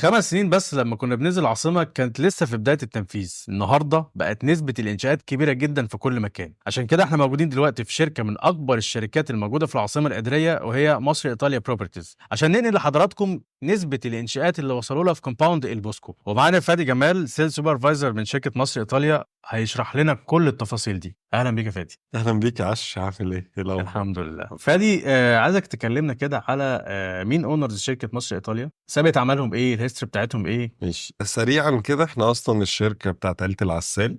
5 سنين بس لما كنا بننزل العاصمة كانت لسه في بداية التنفيذ. النهاردة بقت نسبة الإنشاءات كبيرة جدا في كل مكان. عشان كده احنا موجودين دلوقتي في شركة من أكبر الشركات الموجودة في العاصمة الإدارية، وهي مصر إيطاليا بروبرتيز، عشان ننقل لحضراتكم نسبة الإنشاءات اللي وصلوا لها في كومباوند البوسكو. ومعانا فادي جمال، سيل سوبرفايزر من شركة مصر إيطاليا، هيشرح لنا كل التفاصيل دي. أهلا بيك يا فادي. اهلا بيك يا عش، عامل ايه الاخبار؟ الحمد لله. فادي، عايزك تكلمنا كده على مين اونرز شركة مصر ايطاليا، سابقة عملهم ايه، الهيستوري بتاعتهم ايه؟ ماشي، سريعا كده احنا اصلا الشركه بتاعت عيله العسال.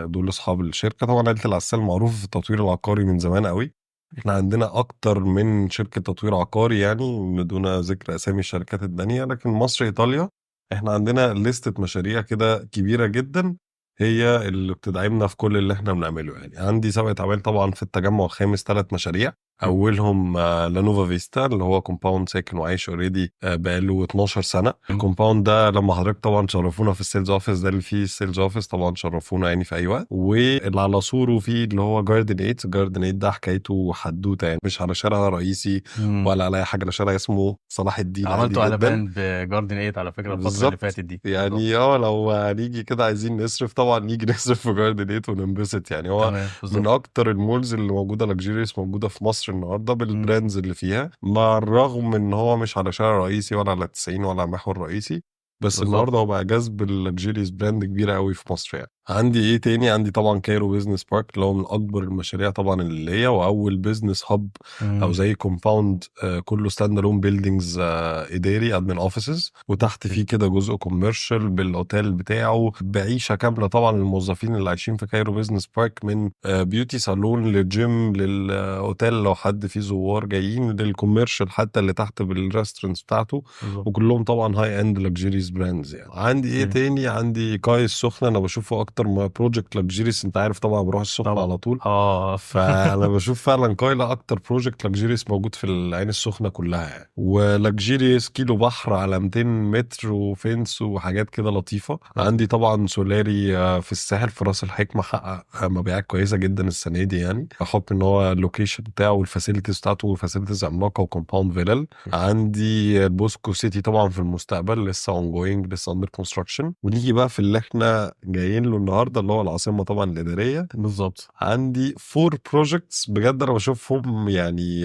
دول اصحاب الشركه. طبعا عيله العسال معروفه في التطوير العقاري من زمان قوي. احنا عندنا اكتر من شركه تطوير عقاري، يعني دون ذكر اسامي الشركات التانية، لكن مصر ايطاليا احنا عندنا لستة مشاريع كده كبيره جدا، هي اللي بتدعمنا في كل اللي احنا بنعمله. يعني عندي سابقة اعمال طبعا في التجمع الخامس 3 مشاريع. اولهم لانوفا فيستا، اللي هو كومباوند ساكن وعايش اوريدي بقاله 12 سنه. الكومباوند ده لما حضرتك طبعا شرفونا في السيلز اوفيس، ده اللي فيه السيلز اوفيس طبعا شرفونا يعني في اي وقت. واللي على سوره فيه اللي هو جاردن 8. جاردن 8 ده حكايته حدوته، يعني مش على شارع رئيسي ولا على اي حاجه، على شارع اسمه صلاح الدين عادي عملتوا جدا. قلبان بجاردن 8 على فكرة الفترة اللي بالظبط. فاتت دي. بالظبط. يعني لو هنيجي كده عايزين نصرف، طبعا نيجي نصرف في جاردن 8 وننبسط. يعني هو تمام من بالظبط. اكتر المولز اللي موجوده لكجيريس موجوده في مصر النهارده مم. بالبراندز اللي فيها، مع الرغم ان هو مش على شارع رئيسي ولا على 90 ولا على محور رئيسي، بس بالظبط. النهارده هو بقى جذب اللكجيريس براند كبيره قوي في مصر. يعني عندي ايه تاني؟ عندي طبعا كايرو بيزنس بارك، اللي هو من اكبر المشاريع طبعا اللي هي، واول بيزنس هاب او مم. زي كومباوند كله ستاند الون بيلدينجز اداري ادمن اوفيسز، وتحت فيه كده جزء كوميرشال بالاوتيل بتاعه بعيشه كامله طبعا للموظفين اللي عايشين في كايرو بيزنس بارك، من بيوتي صالون للجيم للاوتيل لو حد فيه زوار جايين، للكوميرشال حتى اللي تحت بالريستورنتس بتاعته، بالظبط. وكلهم طبعا هاي اند لكجيريس براندز. يعني عندي ايه مم. تاني؟ عندي كاي السخنه، انا بشوفه اكتر ما بروجكت لكجيريس، انت عارف طبعا بروح السخنه طبعا. على طول. اه. فانا بشوف فعلا كايلا اكتر بروجكت لكجيريس موجود في العين السخنه كلها يعني. ولكجيريس كيلو بحر على 200 متر وفينس وحاجات كده لطيفه. عندي طبعا سولاري في الساحل في راس الحكمه، حقق مبيعات كويسه جدا السنه دي، يعني بحكم ان هو اللوكيشن بتاعه والفاسيلتيز بتاعته فاسيلتيز عملاقه وكومباوند فيلل. عندي البوسكو سيتي طبعا في المستقبل، لسه اون جوينج، لسه اندر كونستراكشن. ونيجي بقى في اللي احنا جايين له النهارده، اللي هو العاصمه طبعا الاداريه. بالظبط. عندي 4 بروجكتس بجد انا بشوفهم يعني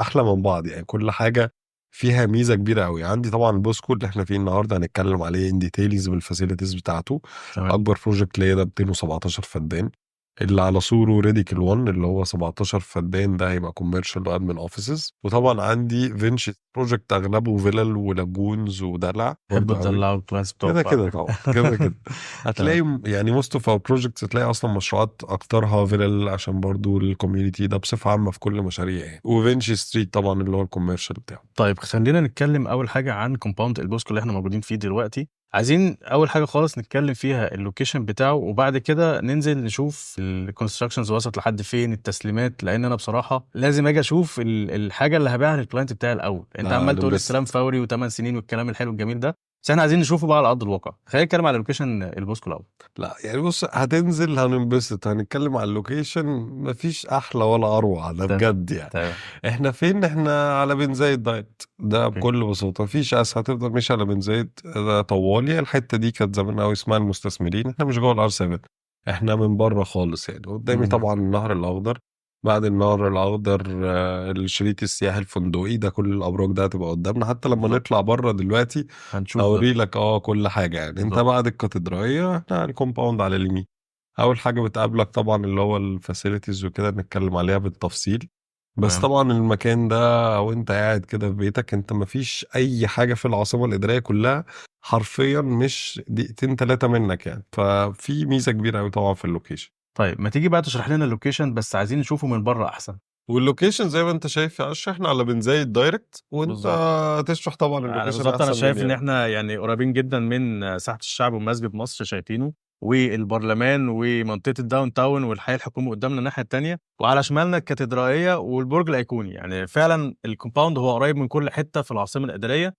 احلى من بعض، يعني كل حاجه فيها ميزه كبيره قوي. عندي طبعا البوسكو اللي احنا فيه النهارده هنتكلم عليه ان ديتيلز بالفاسيلتيز بتاعته. تمام. اكبر بروجكت ليا ده 217 فدان. اللي على سوره ريديكال 1 اللي هو 17 فدان، ده هيبقى كوميرشال وادمن اوفيسز. وطبعا عندي فينش بروجكت اغلبه فيلل ولاجونز ودلع تحبوا برضه قوي. تدلعوا الكلاينتس كده بتوعكم. كده طبعا، كده كده. تمام. هتلاقي يعني موست اوف اور بروجكتس هتلاقي اصلا مشروعات اكترها فيلل، عشان برضو الكوميونتي ده بصفه عامه في كل مشاريع يعني. وفينشي ستريت طبعا اللي هو الكوميرشال بتاعه. طيب خلينا نتكلم اول حاجه عن كومباوند البوسكو اللي احنا موجودين فيه دلوقتي. عايزين اول حاجه خالص نتكلم فيها اللوكيشن بتاعه، وبعد كده ننزل نشوف الكونستراكشنز وصلت لحد فين، التسليمات، لان انا بصراحه لازم اجي اشوف الحاجه اللي هبيعها للكلاينت بتاعي الاول. انت لا عمال تقول السلام ننبسط. فوري و8 سنين والكلام الحلو الجميل ده، بس احنا عايزين نشوفه بقى على ارض الواقع. خلينا نتكلم على لوكيشن البوسكو الاول. لا يعني بص، هتنزل هننبسط، هنتكلم على اللوكيشن، مفيش احلى ولا اروع ده تمام. بجد يعني. تمام. احنا فين؟ احنا على بن زايد دايت ده اوكي. بكل بساطه، مفيش هتفضل ماشي على بن زايد ده طوالي. الحته دي كانت زمان قوي اسمها المستثمرين، احنا مش جوه الار 7، احنا من بره خالص يعني. قدامي مم. طبعا النهر الاخضر، بعد النهر الاخضر الشريط السياحي الفندقي ده، كل الابراج ده هتبقى قدامنا. حتى لما بالظبط. نطلع بره دلوقتي هنشوف ده. اوري لك كل حاجه. يعني انت بالظبط. بعد الكاتدرائيه احنا الكومباوند على اليمين. اول حاجه بتقابلك طبعا اللي هو الفاسيلتيز وكده، نتكلم عليها بالتفصيل. بس تمام. طبعا المكان ده وانت قاعد كده في بيتك، انت مفيش اي حاجه في العاصمه الاداريه كلها حرفيا مش دقيقتين 3 منك يعني. ففي ميزه كبيره قوي طبعا في اللوكيشن. طيب ما تيجي بقى تشرح لنا اللوكيشن، بس عايزين نشوفه من بره احسن. واللوكيشن زي ما انت شايف يا اشرح، احنا على بن زايد دايركت، وانت بالظبط. تشرح طبعا يعني اللوكيشن بالظبط انا احسن شايف مني ان يعني. احنا يعني قريبين جدا من ساحه الشعب ومسجد مصر شايفينه، والبرلمان ومنطقه الداون تاون والحي الحكومي قدامنا الناحيه التانيه، وعلى شمالنا الكاتدرائيه والبرج الايقوني. يعني فعلا الكومباوند هو قريب من كل حته في العاصمه الاداريه،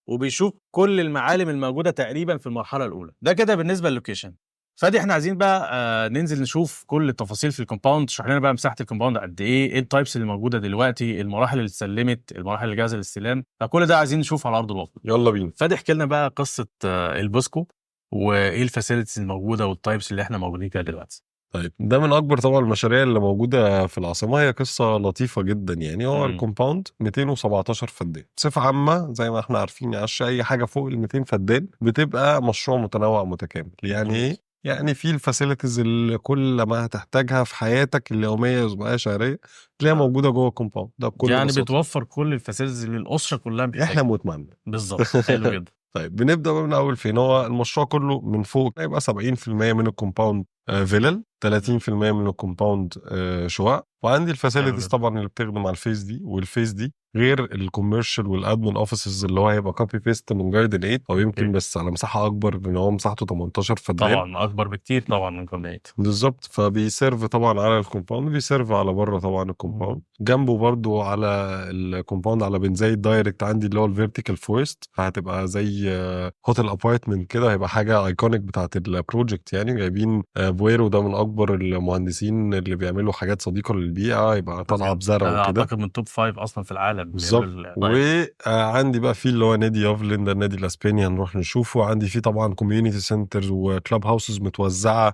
وبيشوف كل المعالم الموجوده تقريبا في المرحله الاولى. ده كده بالنسبه للوكيشن. فادي احنا عايزين بقى ننزل نشوف كل التفاصيل في الكومباوند. اشرح لنا بقى مساحه الكومباوند قد ايه التايبس اللي موجوده دلوقتي، المراحل اللي اتسلمت، المراحل اللي جاهزه للاستلام، فكل ده عايزين نشوف على ارض الواقع. يلا بينا. فادي احكي لنا بقى قصه البوسكو وايه الفاسيلتيز الموجوده والتايبس اللي احنا موجودين فيها دلوقتي. طيب ده من اكبر طبعا المشاريع اللي موجوده في العاصمه، هي قصه لطيفه جدا يعني. هو الكومباوند 217 فدان بصفه عامه، زي ما احنا عارفين يعني اي حاجه فوق ال 200 فدان بتبقى مشروع متنوع متكامل. يعني ايه؟ يعني في الفاسيلتيز اللي كل ما هتحتاجها في حياتك اليوميه اسبوعيه شهريه تلاقيها موجوده جوه الكومباوند ده بكل يعني بساطه. بتوفر كل الفاسيلتيز اللي الاسره كلها محتاجها. احنا مطمئنين بالظبط. حلو جدا. طيب بنبدا بقى من اول فين. هو المشروع كله من فوق هيبقى 70% من الكومباوند فيلل، 30% من الكومباوند شقق. وعندي الفاسيلتيز طبعا اللي بتخدم على الفيس دي والفيس دي، غير الكوميرشال والادمن اوفيسز اللي هو هيبقى كوبي بيست من جاردن 8 او يمكن بس على مساحه اكبر لان هو مساحته 18 فدان. طبعا اكبر بكتير طبعا من جاردن 8 بالظبط. فبيسيرف طبعا على الكومباوند، بيسيرف على بره طبعا الكومباوند. جنبه برضو على الكومباوند على بنزاي الدايركت عندي اللي هو الفيرتيكال فورست، فهتبقى زي هوتيل ابارتمنت كده، هيبقى حاجه ايكونيك بتاعت البروجكت. يعني جايبين فويرو ده من اكبر المهندسين اللي بيعملوا حاجات صديقه للبيئه، يبقى طالعه بزرع وكده. اعتقد من توب 5 اصلا في العالم. بالظبط. وعندي بقى في اللي هو نادي يافلين ده، النادي الاسباني، هنروح نشوفه. عندي فيه طبعا كوميونيتي سنترز وكلاب هاوسز متوزعه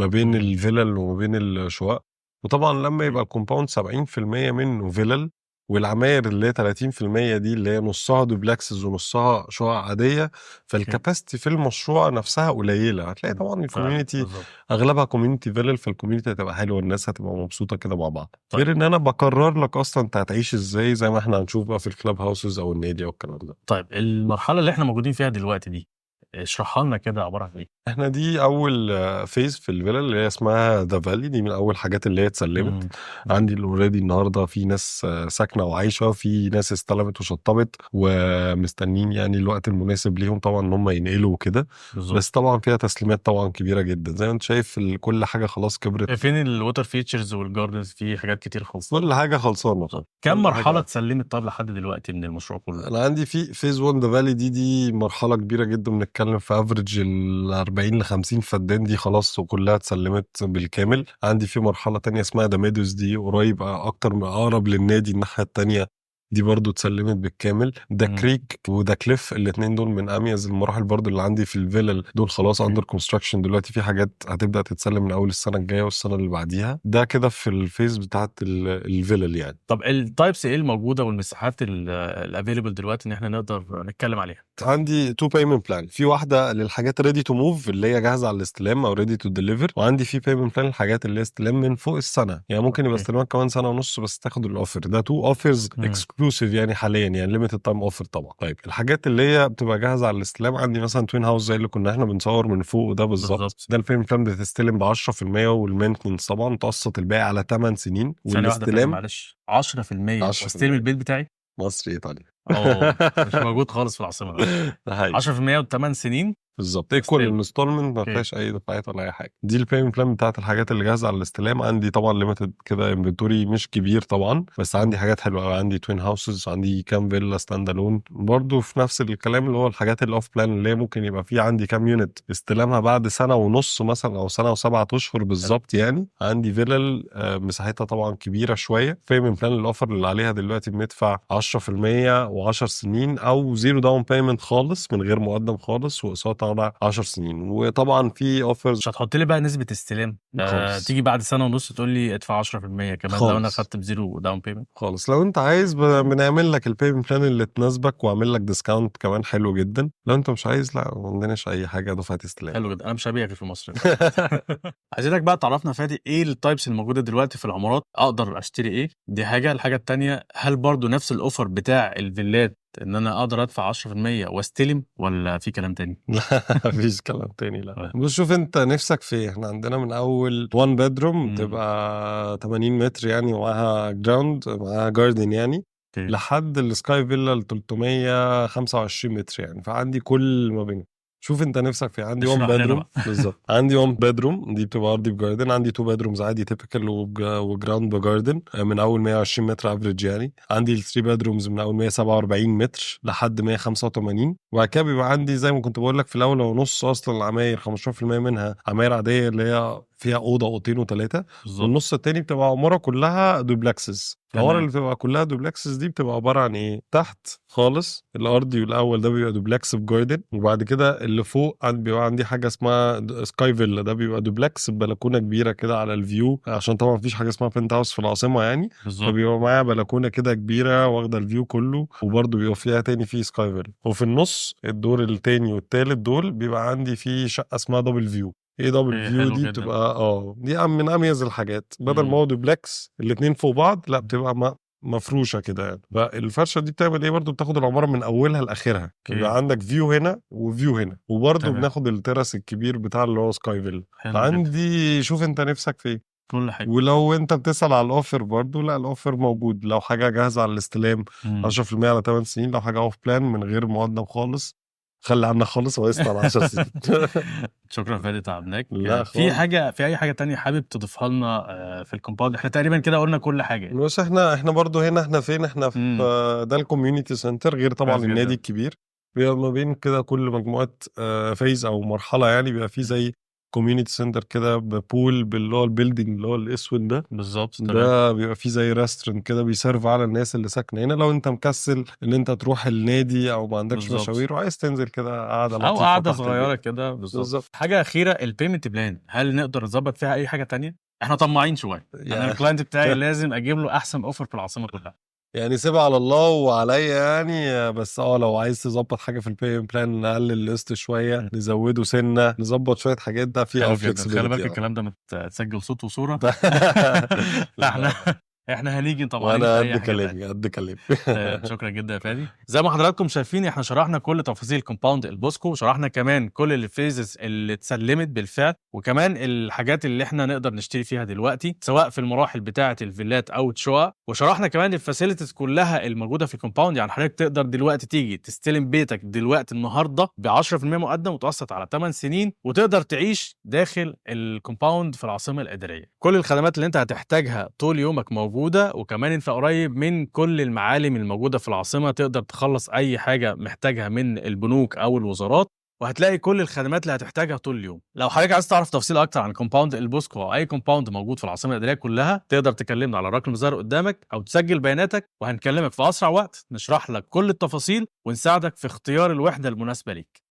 ما بين الفيلل وما بين الشقق. وطبعا لما يبقى الكومباوند 70% منه فيلل والعماير اللي هي 30% دي اللي هي نصها دوبلكسز ونصها شقق عاديه، فالكاباسيتي في المشروع نفسها قليله. هتلاقي طبعا الكوميونتي اغلبها كوميونتي فيلل، فالكوميونتي هتبقى حلوه، الناس هتبقى مبسوطه كده مع بعض. غير ان انا بقرر لك اصلا انت هتعيش ازاي، زي ما احنا هنشوف بقى في الكلاب هاوسز او النادي او الكلام ده. طيب المرحله اللي احنا موجودين فيها دلوقتي دي اشرحها لنا كده عباره عن ايه؟ احنا دي اول فيز في الفيلا اللي هي اسمها ذا فالي، دي من اول حاجات اللي هي اتسلمت. عندي اوريدي النهارده في ناس ساكنه وعايشه، في ناس استلمت وشطبت ومستنين يعني الوقت المناسب ليهم طبعا ان هم ينقلوا وكده. بس طبعا فيها تسليمات طبعا كبيره جدا زي ما انت شايف، كل حاجه خلاص كبرت. فين الووتر فيتشرز والجاردنز؟ في حاجات كتير خلصت، كل حاجه خلصانه. كم مرحله اتسلمت طب لحد دلوقتي من المشروع كله؟ انا عندي في فيز 1 ذا فالي دي مرحله كبيره جدا، بنتكلم في افريج ال 40 ل 50 فدان دي خلاص وكلها اتسلمت بالكامل. عندي في مرحله تانية اسمها ذا ميدوز، دي قريب اكتر من اقرب للنادي الناحيه التانية، دي برضو اتسلمت بالكامل. ده كريك وده كليف، الاثنين دول من اميز المراحل برضو اللي عندي في الفيلل. دول خلاص اندر كونستراكشن دلوقتي، في حاجات هتبدا تتسلم من اول السنه الجايه والسنه اللي بعديها. ده كده في الفيز بتاعت الفيلل يعني. طب التايبس ايه الموجوده والمساحات الافيلبل دلوقتي ان احنا نقدر نتكلم عليها؟ عندي تو بايمنت بلان، في واحده للحاجات ريدي تو موف اللي هي جاهزه على الاستلام او ريدي تو ديليفر، وعندي في بايمنت بلان الحاجات اللي هي استلام من فوق السنه، يعني ممكن يبقى استلامك كمان سنه ونص بس تاخد الاوفر. ده تو اوفرز اكسكلوسيف يعني حاليا، يعني ليميتد تايم اوفر طبعا. طيب الحاجات اللي هي بتبقى جاهزه على الاستلام، عندي مثلا توين هاوس زي اللي كنا احنا بنصور من فوق ده بالظبط. ده البايمنت بلان بتستلم ب 10% والمينتنس طبعا متوسط الباقي على 8 سنين. والاستلام معلش 10% واستلم البيت بتاعي مصري ايطالي مش موجود خالص في العاصمه. 10% و8 سنين بالظبط. كل الانستولمنت ما فيهاش اي دفعات ولا اي حاجه. دي البيمنت بلان بتاعت الحاجات اللي جاهزه على الاستلام. عندي طبعا ليميتد كده انفنتوري مش كبير طبعا، بس عندي حاجات حلوه قوي. عندي توين هاوسز، عندي كام فيلا ستاند الون برضه في نفس الكلام اللي هو الحاجات الاوف بلان اللي هي ممكن يبقى في عندي كام يونت استلامها بعد سنه ونص مثلا او سنه و7 اشهر بالظبط. يعني عندي فيلل مساحتها طبعا كبيره شويه. بيمنت بلان الاوفر اللي عليها دلوقتي بندفع 10% و10 سنين او زيرو داون بيمنت خالص من غير مقدم خالص واقساط على 10 سنين. وطبعا في اوفرز. مش هتحط لي بقى نسبه استلام تيجي بعد سنه ونص تقول لي ادفع 10% كمان خالص. لو انا خدت بزيرو داون بيمنت خالص. لو انت عايز بنعمل لك البيمنت بلان اللي تناسبك واعمل لك ديسكاونت كمان حلو جدا. لو انت مش عايز لا ما عندناش اي حاجه دفعه استلام. حلو جدا. انا مش هبيعك في مصر. عايزينك بقى تعرفنا فادي ايه التايبس الموجوده دلوقتي في العمارات، اقدر اشتري ايه؟ دي حاجه. الحاجه الثانيه، هل برضو نفس الاوفر بتاع الفيلات ان انا اقدر ادفع 10% واستلم ولا في كلام تاني؟ لا مفيش كلام تاني. لا بص شوف انت نفسك في ايه. احنا عندنا من اول 1 بيدروم تبقى 80 متر يعني ومعاها جراوند معاها جاردن يعني لحد السكاي فيلا ال 325 متر يعني. فعندي كل ما بين شوف انت نفسك في. عندي اشرح 1 لنا بيدروم بقى. بالظبط. عندي 1 بيدروم دي بتبقى ارضي بجاردن. عندي 2 بيدرومز عادي تيبيكال وجراوند بجاردن من اول 120 متر افريج يعني. عندي ال 3 بيدرومز من اول 147 متر لحد 185. وبعد كده بيبقى عندي زي ما كنت بقول لك في الاول، هو نص اصلا العماير 15% منها عماير عاديه اللي هي فيها اوضه اوضتين وثلاثه، بالظبط. والنص التاني بتبقى عماره كلها دوبلكسز. العماره تمام. اللي بتبقى كلها دوبلكسز دي بتبقى عباره عن ايه؟ تحت خالص الارضي والاول ده بيبقى دوبلكس بجاردن، وبعد كده اللي فوق بيبقى عندي حاجه اسمها سكاي فيلا، ده بيبقى دوبلكس ببلكونه كبيره كده على الفيو، عشان طبعا مفيش حاجه اسمها بنت هاوس في العاصمه يعني. بالظبط. فبيبقى معايا بلكونه كده كبيره واخده الفيو كله، وبرده بيبقى فيها تاني فيه سكاي فيلا. وفي النص الدور التاني والتالت دول بيبقى عندي فيه شقه اسمها دبل فيو. ايه دبل ايه فيو حلو دي؟ جدا. بتبقى دي من اميز الحاجات، بدل ما هو دوبلكس الاتنين فوق بعض، لا بتبقى مفروشه كده يعني. فالفرشه دي بتعمل ايه برضو؟ بتاخد العماره من اولها لاخرها، بيبقى عندك فيو هنا وفيو هنا، وبرضو تمام. بناخد التراس الكبير بتاع اللي هو سكاي فيل. حلو جدا. فعندي شوف انت نفسك في ايه. كل حاجه. ولو انت بتسأل على الاوفر برضو، لا الاوفر موجود. لو حاجه جاهزه على الاستلام 10% على 8 سنين، لو حاجه اوف بلان من غير مقدم خالص خلي عنك خالص وقست على 10 سنين. شكرا فادي، تعبناك. لا في خالص. حاجه، في اي حاجه تانية حابب تضيفها لنا في الكومباوند؟ احنا تقريبا كده قلنا كل حاجه. بص احنا برضو هنا احنا فين؟ احنا في ده الكوميونيتي سنتر، غير طبعا كويس النادي جدا. الكبير. بيبقى ما بين كده كل مجموعه فيز او مرحله يعني، بيبقى فيه زي كوميونيتي سنتر كده ببول باللي هو البيلدينج اللي هو الاسود ده. بالظبط. تمام. ده بيبقى فيه زي ريستورنت كده بيسيرف على الناس اللي ساكنه هنا، لو انت مكسل ان انت تروح النادي او ما عندكش بالظبط. مشاوير وعايز تنزل كده قاعده او لطيفه قاعده تحت صغيره البيت. كده. بالظبط. بالظبط. حاجه اخيره، البيمنت بلان، هل نقدر نظبط فيها اي حاجه تانية؟ احنا طماعين شويه. انا يعني الكلاينت بتاعي لازم اجيب له احسن اوفر في العاصمه كلها. يعني سيبها على الله وعليا يعني. بس لو عايز تظبط حاجه في البي ام بلان، نقلل القسط شويه، نزوده سنه، نظبط شويه حاجات، ده فيها حلو جدا. خلي بالك فلكسبيليتي. الكلام ده متسجل صوت وصوره. احنا لا احنا هنيجي طمعانين وانا في قد اي حاجه تانية. كلامي قد كلامي. شكرا جدا يا فادي. زي ما حضراتكم شايفين احنا شرحنا كل تفاصيل كومباوند البوسكو، وشرحنا كمان كل الفيزز اللي اتسلمت بالفعل، وكمان الحاجات اللي احنا نقدر نشتري فيها دلوقتي سواء في المراحل بتاعه الفيلات او الشقق، وشرحنا كمان الفاسيلتيز كلها الموجوده في الكومباوند. يعني حضرتك تقدر دلوقتي تيجي تستلم بيتك دلوقتي النهارده ب 10% مقدم متوسط على 8 سنين، وتقدر تعيش داخل الكومباوند في العاصمه الاداريه. كل الخدمات اللي انت هتحتاجها طول يومك موجوده، وكمان انت قريب من كل المعالم الموجوده في العاصمه، تقدر تخلص اي حاجه محتاجها من البنوك او الوزارات، وهتلاقي كل الخدمات اللي هتحتاجها طول اليوم. لو حضرتك عايز تعرف تفاصيل اكتر عن كومباوند البوسكو او اي كومباوند موجود في العاصمه الاداريه كلها، تقدر تكلمنا على الرقم الظاهر قدامك او تسجل بياناتك، وهنكلمك في اسرع وقت نشرح لك كل التفاصيل ونساعدك في اختيار الوحده المناسبه ليك.